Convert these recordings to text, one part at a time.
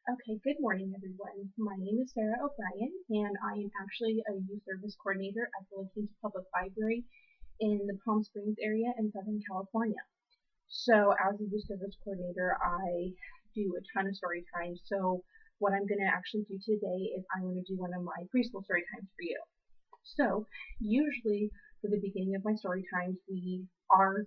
Okay, good morning, everyone. My name is Sarah O'Brien, and I am actually a youth service coordinator at the La Quinta Public Library in the Palm Springs area in Southern California. So, as a youth service coordinator, I do a ton of story times. So, what I'm going to actually do today is I'm going to do one of my preschool story times for you. So, usually for the beginning of my story times, our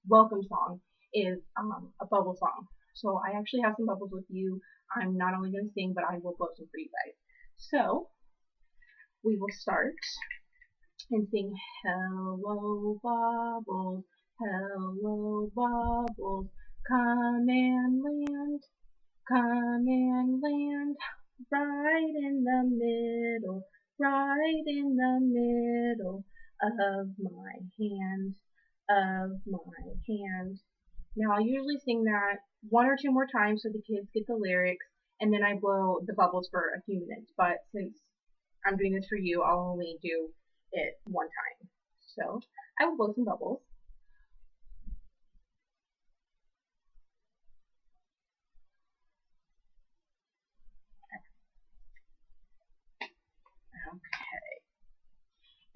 welcome song is a bubble song. So I actually have some bubbles with you. I'm not only going to sing, but I will blow some for you guys. So we will start and sing hello bubbles, hello bubbles, come and land, come and land, right in the middle, right in the middle of my hand, of my hand. Now I usually sing that one or two more times so the kids get the lyrics, and then I blow the bubbles for a few minutes. But since I'm doing this for you, I'll only do it one time. So I will blow some bubbles.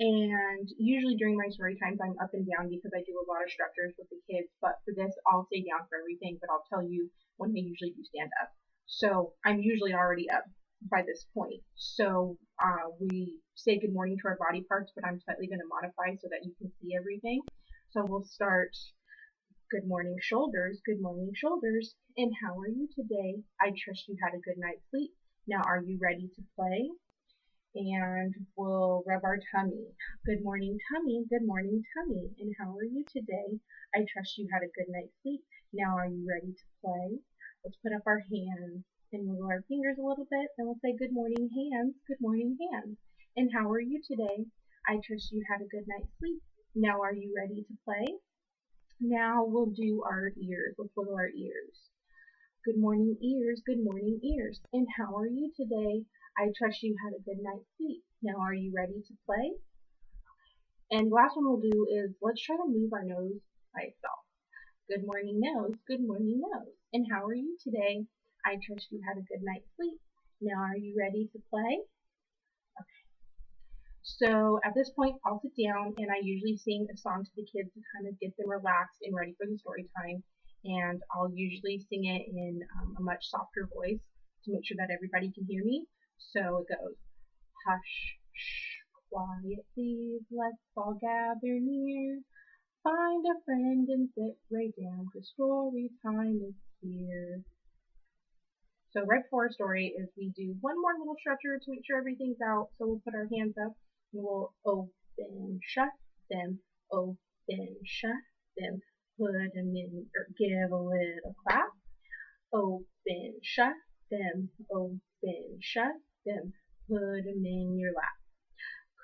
And usually during my story times, I'm up and down because I do a lot of structures with the kids. But for this, I'll stay down for everything, but I'll tell you when I usually do stand up. So I'm usually already up by this point. So we say good morning to our body parts, but I'm slightly going to modify so that you can see everything. So we'll start good morning shoulders, good morning shoulders, and how are you today? I trust you had a good night's sleep. Now are you ready to play? And we'll rub our tummy. Good morning, tummy. Good morning, tummy. And how are you today? I trust you had a good night's sleep. Now, are you ready to play? Let's put up our hands and wiggle our fingers a little bit. And we'll say, good morning, hands. Good morning, hands. And how are you today? I trust you had a good night's sleep. Now, are you ready to play? Now, we'll do our ears. Let's wiggle our ears. Good morning, ears. Good morning, ears. And how are you today? I trust you had a good night's sleep. Now, are you ready to play? And the last one we'll do is let's try to move our nose by itself. Good morning, nose. Good morning, nose. And how are you today? I trust you had a good night's sleep. Now, are you ready to play? Okay. So at this point, I'll sit down and I usually sing a song to the kids to kind of get them relaxed and ready for the story time. And I'll usually sing it in a much softer voice to make sure that everybody can hear me. So it goes, hush, shh, quiet please, let's all gather near. Find a friend and sit right down, 'cause story time is here. So right before our story is we do one more little stretcher to make sure everything's out. So we'll put our hands up and we'll open, shut them, open, shut them, put them in, or give a little clap. Open, shut them, open, shut them, put them in your lap.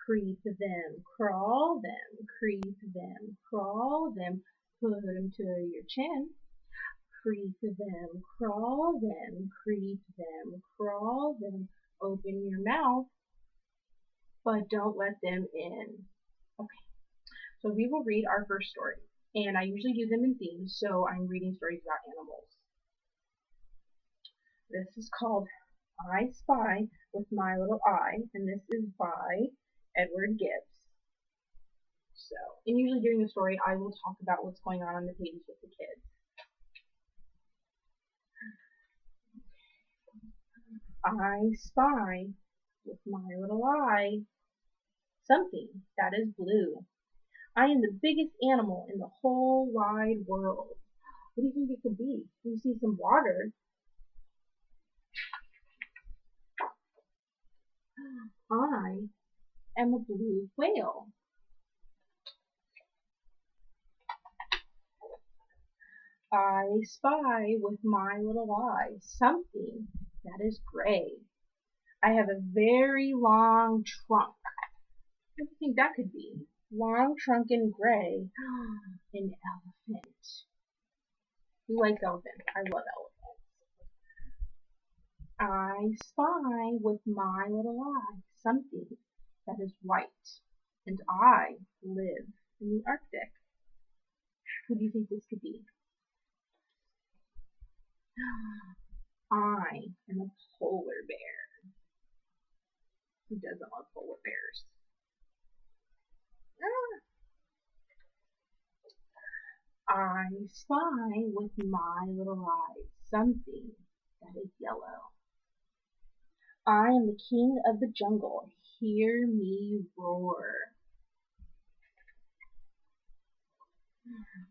Creep them, crawl them, creep them, crawl them, put them to your chin. Creep them, crawl them, creep them, crawl them, open your mouth, but don't let them in. Okay, so we will read our first story, and I usually do them in themes, so I'm reading stories about animals. This is called I Spy with My Little Eye, and this is by Edward Gibbs. So, and usually during the story, I will talk about what's going on the pages with the kids. I spy with my little eye something that is blue. I am the biggest animal in the whole wide world. What do you think it could be? You see some water. I am a blue whale. I spy with my little eye something that is gray. I have a very long trunk. What do you think that could be? Long trunk and gray. An elephant. Who likes elephants? I love elephants. I spy with my little eye something that is white, and I live in the Arctic. Who do you think this could be? I am a polar bear. Who doesn't love polar bears? I spy with my little eyes something that is yellow. I am the king of the jungle. Hear me roar.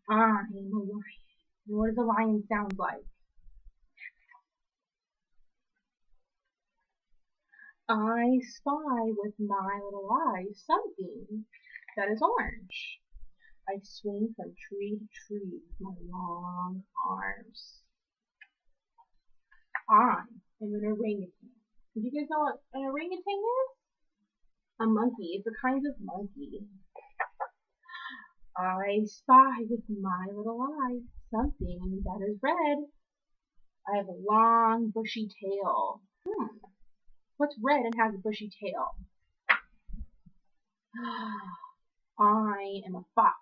I am a lion. What does a lion sound like? I spy with my little eyes something that is orange. I swing from tree to tree with my long arms. I am an orangutan. Do you guys know what an orangutan is? A monkey. It's a kind of monkey. I spy with my little eye something that is red. I have a long, bushy tail. What's red and has a bushy tail? I am a fox.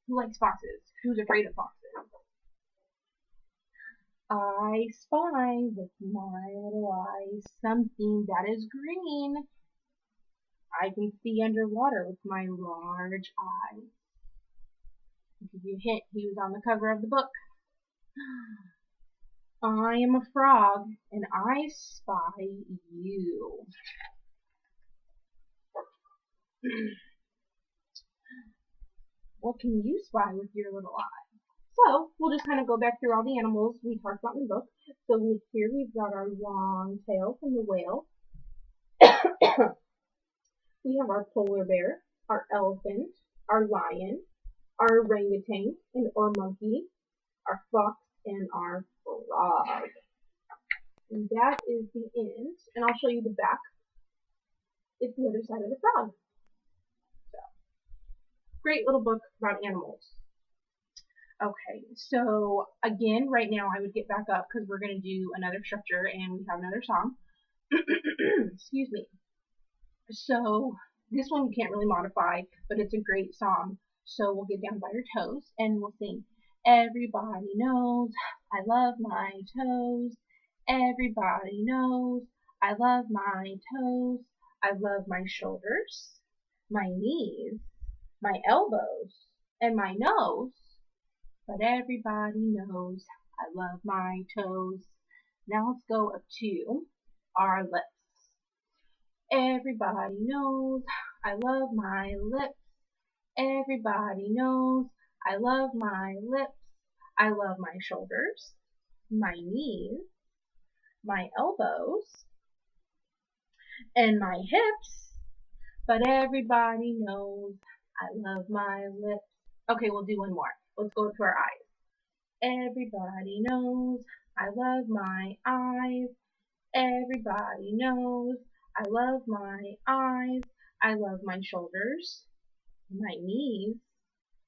Who likes foxes? Who's afraid of foxes? I spy with my little eyes something that is green. I can see underwater with my large eyes. I'll give you a hint, he was on the cover of the book. I am a frog, and I spy you. What can you spy with your little eye? So, we'll just kind of go back through all the animals we talked about in the book. So here we've got our long tail from the whale. We have our polar bear, our elephant, our lion, our orangutan or monkey, our fox, and our frog. And that is the end. And I'll show you the back. It's the other side of the frog. So, great little book about animals. Okay, so again, right now I would get back up because we're going to do another structure and we have another song. Excuse me. So this one you can't really modify, but it's a great song. So we'll get down by our toes and we'll sing. Everybody knows I love my toes. Everybody knows I love my toes. I love my shoulders, my knees, my elbows, and my nose. But everybody knows I love my toes. Now let's go up to our lips. Everybody knows I love my lips. Everybody knows I love my lips. I love my shoulders, my knees, my elbows, and my hips. But everybody knows I love my lips. Okay, we'll do one more. Let's go to our eyes. Everybody knows I love my eyes. Everybody knows I love my eyes. I love my shoulders, my knees,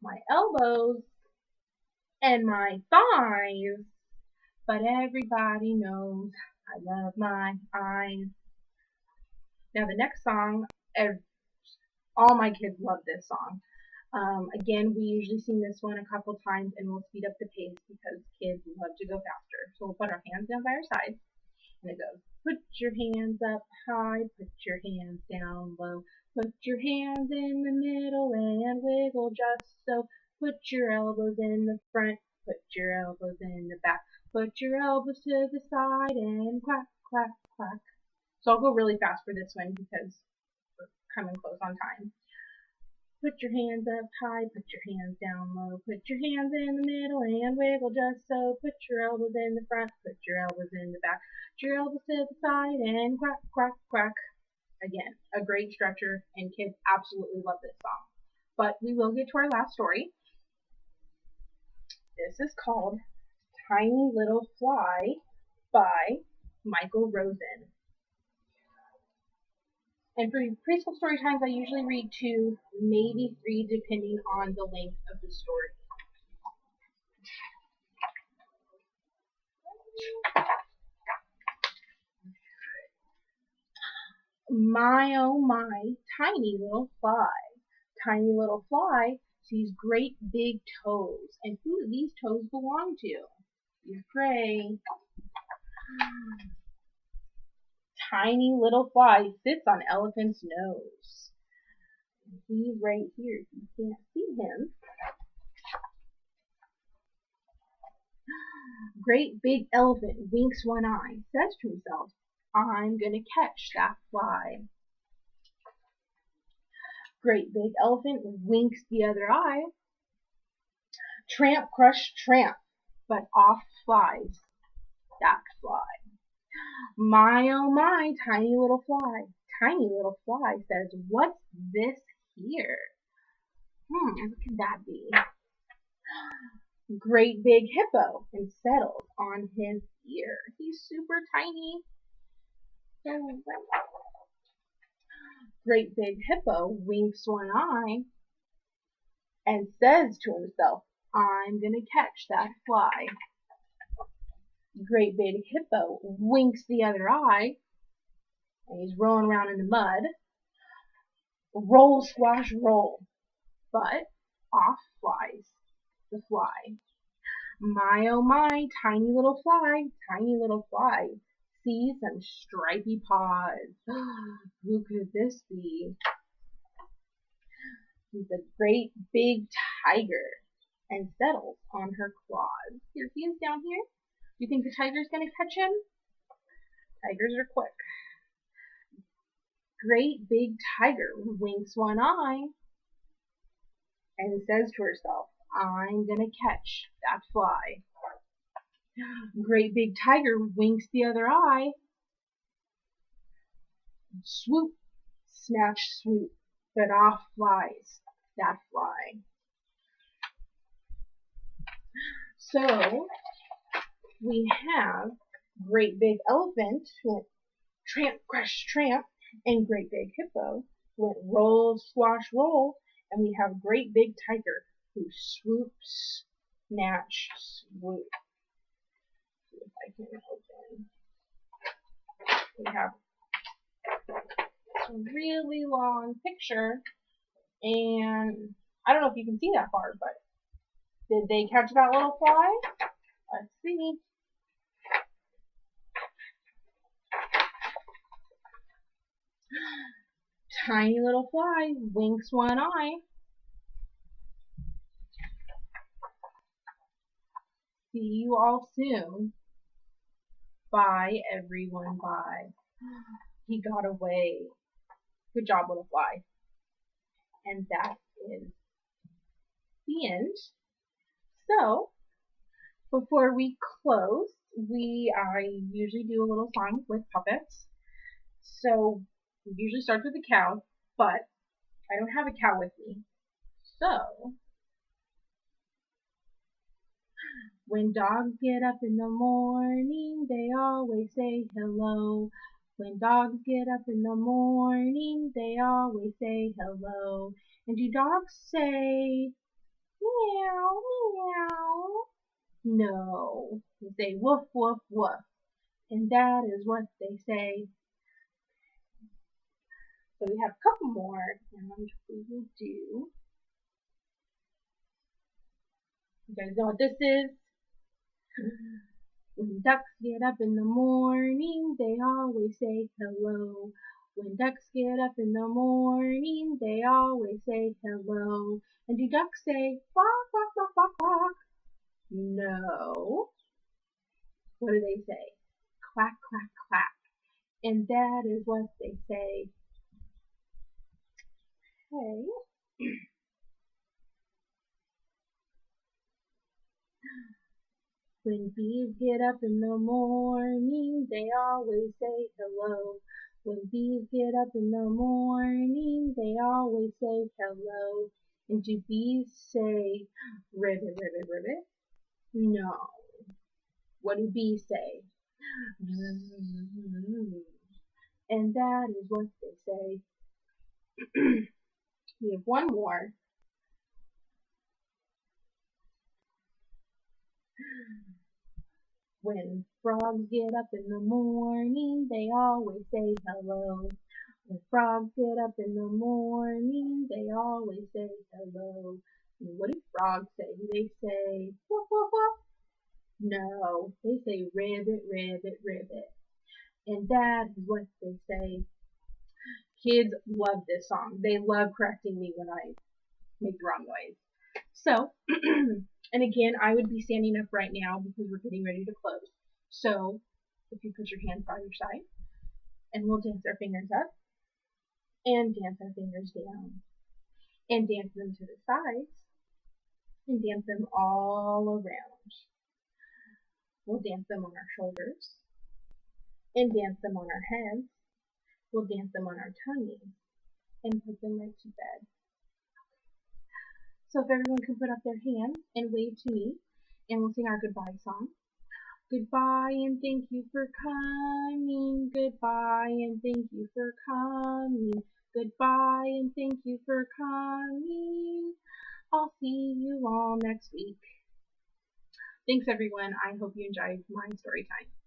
my elbows, and my thighs. But everybody knows I love my eyes. Now the next song, all my kids love this song. Again, we usually sing this one a couple times and we'll speed up the pace because kids love to go faster. So we'll put our hands down by our sides and it goes, put your hands up high, put your hands down low, put your hands in the middle and wiggle just so, put your elbows in the front, put your elbows in the back, put your elbows to the side and quack, quack, quack. So I'll go really fast for this one because we're coming close on time. Put your hands up high, put your hands down low, put your hands in the middle and wiggle just so, put your elbows in the front, put your elbows in the back, put your elbows to the side and quack, quack, quack. Again, a great stretcher and kids absolutely love this song. But we will get to our last story. This is called Tiny Little Fly by Michael Rosen. And for preschool story times, I usually read 2, maybe 3, depending on the length of the story. My oh my, tiny little fly. Tiny little fly sees great big toes. And who do these toes belong to? He's gray. Tiny little fly sits on elephant's nose. He's right here. You can't see him. Great big elephant winks one eye, says to himself, I'm gonna catch that fly. Great big elephant winks the other eye. Tramp, crush, tramp, but off flies that fly. My, oh my, tiny little fly. Tiny little fly says, what's this here? What could that be? Great big hippo and settles on his ear. He's super tiny. Great big hippo winks one eye and says to himself, I'm gonna catch that fly. Great big hippo winks the other eye and he's rolling around in the mud. Roll, squash, roll. But off flies the fly. My, oh my, tiny little fly, see some stripy paws. Who could this be? He's a great big tiger and settles on her claws. Here he is down here. Do you think the tiger's going to catch him? Tigers are quick. Great big tiger winks one eye and says to herself, I'm gonna catch that fly. Great big tiger winks the other eye. Swoop, snatch, swoop, but off flies that fly. So we have great big elephant went tramp, crash, tramp, and great big hippo went roll, squash, roll, and we have great big tiger who swoops, snatch, swoop. See if I can open. We have a really long picture, and I don't know if you can see that far, but did they catch that little fly? Let's see. Tiny little fly winks one eye. See you all soon. Bye, everyone, bye. He got away. Good job, little fly. And that is the end. So, before we close, I usually do a little song with puppets. So, we usually start with a cow, but I don't have a cow with me. So, when dogs get up in the morning, they always say hello. When dogs get up in the morning, they always say hello. And do dogs say meow, meow? No, they say woof, woof, woof. And that is what they say. So we have a couple more, and we will do. You guys know what this is? When ducks get up in the morning, they always say hello. When ducks get up in the morning, they always say hello. And do ducks say quack, quack, quack, quack, quack? No. What do they say? Quack, quack, quack. And that is what they say. Okay. When bees get up in the morning, they always say hello. When bees get up in the morning, they always say hello. And do bees say ribbit, ribbit, ribbit? No. What do bees say? And that is what they say. We have one more. When frogs get up in the morning, they always say hello. When frogs get up in the morning, they always say hello. And what do frogs say? Do they say woof, woof, woof? No, they say ribbit, ribbit, ribbit. And that is what they say. Kids love this song. They love correcting me when I make the wrong noise. So, and again, I would be standing up right now because we're getting ready to close. So, if you put your hands by your side, and we'll dance our fingers up, and dance our fingers down, and dance them to the sides, and dance them all around. We'll dance them on our shoulders, and dance them on our heads. We'll dance them on our tummies, and put them right to bed. So if everyone can put up their hands and wave to me, and we'll sing our goodbye song. Goodbye and thank you for coming. Goodbye and thank you for coming. Goodbye and thank you for coming. I'll see you all next week. Thanks everyone. I hope you enjoyed my story time.